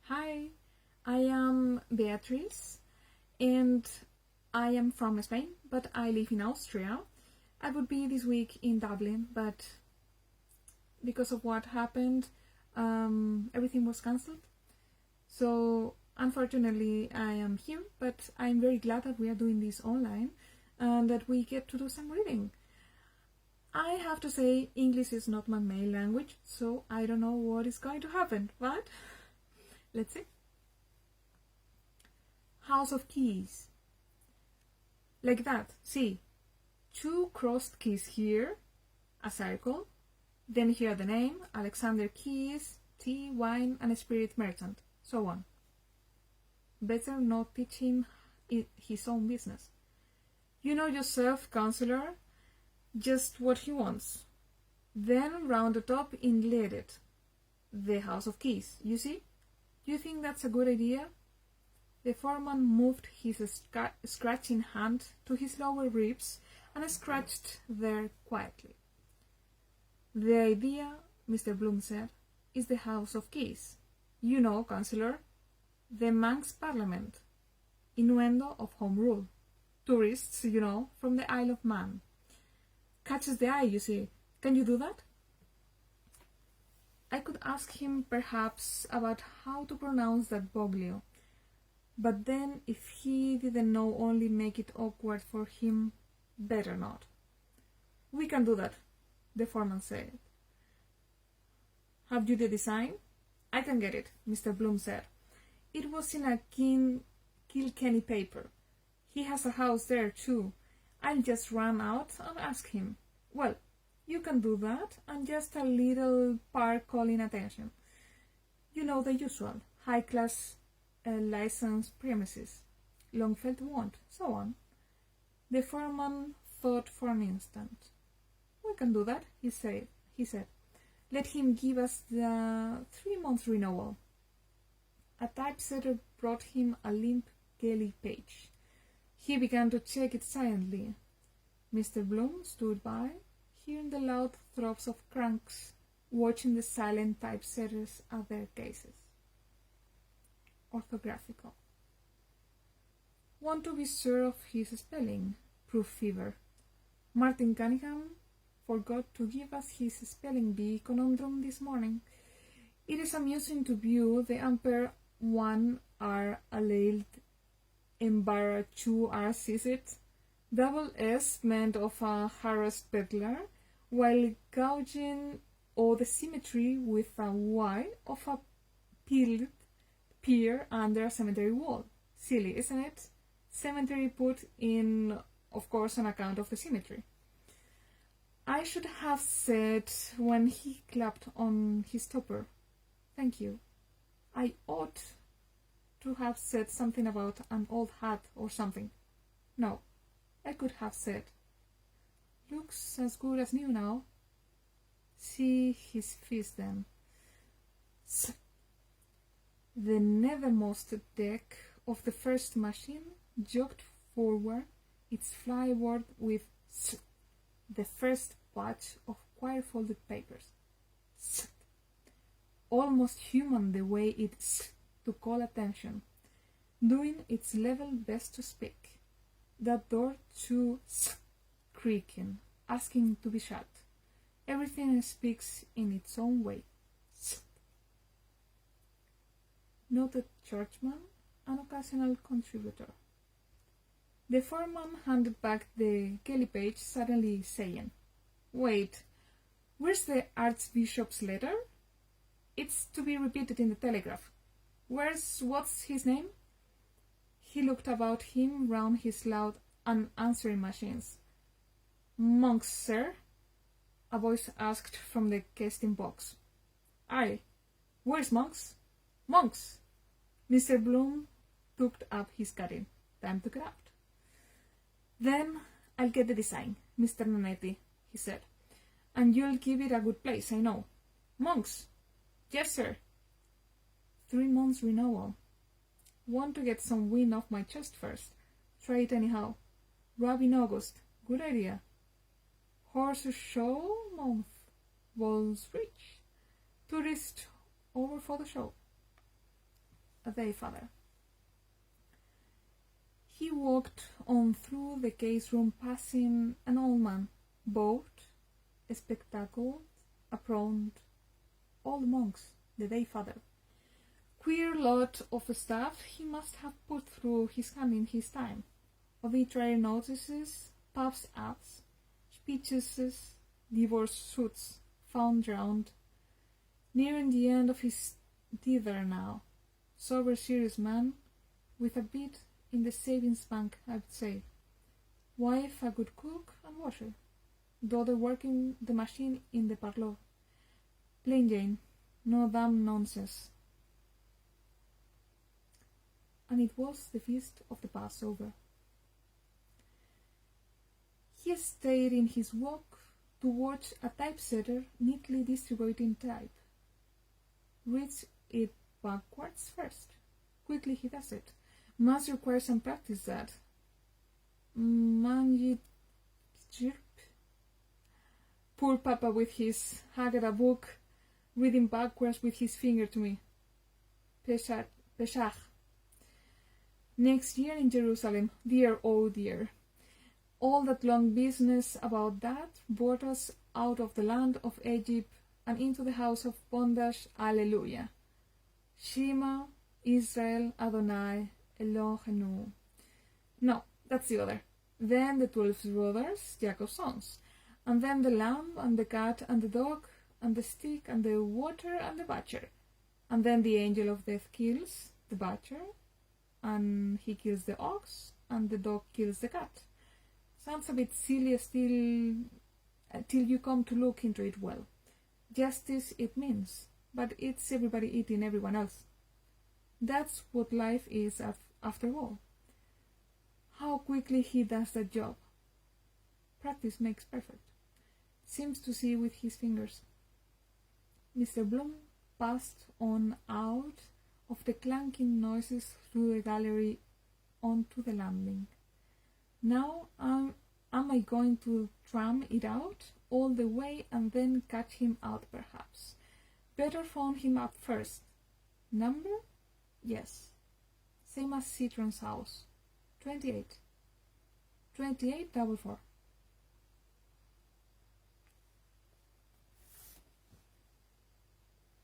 Hi, I am Beatriz and I am from Spain, but I live in Austria. I would be this week in Dublin, but because of what happened, everything was cancelled. So unfortunately, I am here, but I'm very glad that we are doing this online and that we get to do some reading. I have to say, English is not my main language, so I don't know what is going to happen, but let's see. House of Keys. Like that, see, 2 crossed keys here, a circle, then here the name, Alexander Keys, tea, wine, and spirit merchant, so on. Better not teach him his own business. You know yourself, counselor, just what he wants. Then round the top inlaid it. The House of Keys, you see? Do you think that's a good idea? The foreman moved his scratching hand to his lower ribs and scratched there quietly. The idea, Mr. Bloom said, is the House of Keys. You know, Councillor, the Manx Parliament. Innuendo of Home Rule. Tourists, you know, from the Isle of Man. Catches the eye, you see. Can you do that? I could ask him, perhaps, about how to pronounce that Boglio. But then, if he didn't know, only make it awkward for him, better not. We can do that, the foreman said. Have you the design? I can get it, Mr. Bloom said. It was in a Kilkenny paper. He has a house there, too. I'll just run out and ask him. Well, you can do that, and just a little part calling attention. You know the usual, high-class licensed premises, long-felt want, so on. The foreman thought for an instant. We can do that, he said. Let him give us the 3-month renewal. A typesetter brought him a limp Gaelic page. He began to check it silently. Mr. Bloom stood by, hearing the loud throbs of cranks, watching the silent typesetters at their cases. Orthographical. Want to be sure of his spelling? Proof fever. Martin Cunningham forgot to give us his spelling bee conundrum this morning. It is amusing to view the ampere 1R alleled embarra 2R sizit, double S meant of a harassed peddler, while gouging all the symmetry with a Y of a pier under a cemetery wall. Silly, isn't it? Cemetery put in, of course, on account of the symmetry. I should have said when he clapped on his topper, thank you. I ought to have said something about an old hat or something. No, I could have said, looks as good as new now. See his fist then. The nethermost deck of the first machine jogged forward, its flyboard with the first batch of queer-folded papers. Almost human the way it to call attention, doing its level best to speak. That door too creaking, asking to be shut. Everything speaks in its own way. Noted churchman, an occasional contributor. The foreman handed back the Gaelic page, suddenly saying, Wait, where's the Archbishop's letter? It's to be repeated in the Telegraph. What's his name? He looked about him round his loud unanswering machines. Monks, sir? A voice asked from the casting box. Aye, where's Monks? Monks! Mr. Bloom took up his cutting. Time to craft. Then I'll get the design, Mr. Nanetti, he said. And you'll give it a good place, I know. Monks! Yes, sir. 3 months renewal. Want to get some wind off my chest first. Try it anyhow. Rub in August. Good idea. Horse show month. Balls Reach. Tourist over for the show. a day father. He walked on through the case room, passing an old man, bowed, spectacled, aproned, all monks, the day father. Queer lot of stuff he must have put through his hand in his time. Obituary notices, pubs ads, speeches, divorce suits, found drowned. Nearing the end of his tether now. Sober, serious man, with a bit in the savings bank, I would say. Wife a good cook and washer. Daughter working the machine in the parlour. Plain Jane, no damn nonsense. And it was the feast of the Passover. He stayed in his walk to watch a typesetter neatly distributing type. Reads it backwards first. Quickly he does it. Must require some practice that. Manjit chirp. Poor Papa with his Haggadah book, reading backwards with his finger to me. Pesach. Next year in Jerusalem, dear, oh dear. All that long business about that brought us out of the land of Egypt and into the house of bondage. Alleluia. Shema Israel Adonai Eloheinu. No, that's the other. Then the 12 brothers, Jacob's sons. And then the lamb and the cat and the dog and the stick and the water and the butcher. And then the angel of death kills the butcher, and he kills the ox, and the dog kills the cat. Sounds a bit silly still, till you come to look into it well. Justice it means, but it's everybody eating everyone else. That's what life is after all. How quickly he does that job. Practice makes perfect. Seems to see with his fingers. Mr. Bloom passed on out of the clanking noises through the gallery onto the landing. Now am I going to tram it out all the way and then catch him out perhaps? Better phone him up first. Number? Yes. Same as Citron's house. 28. 2844.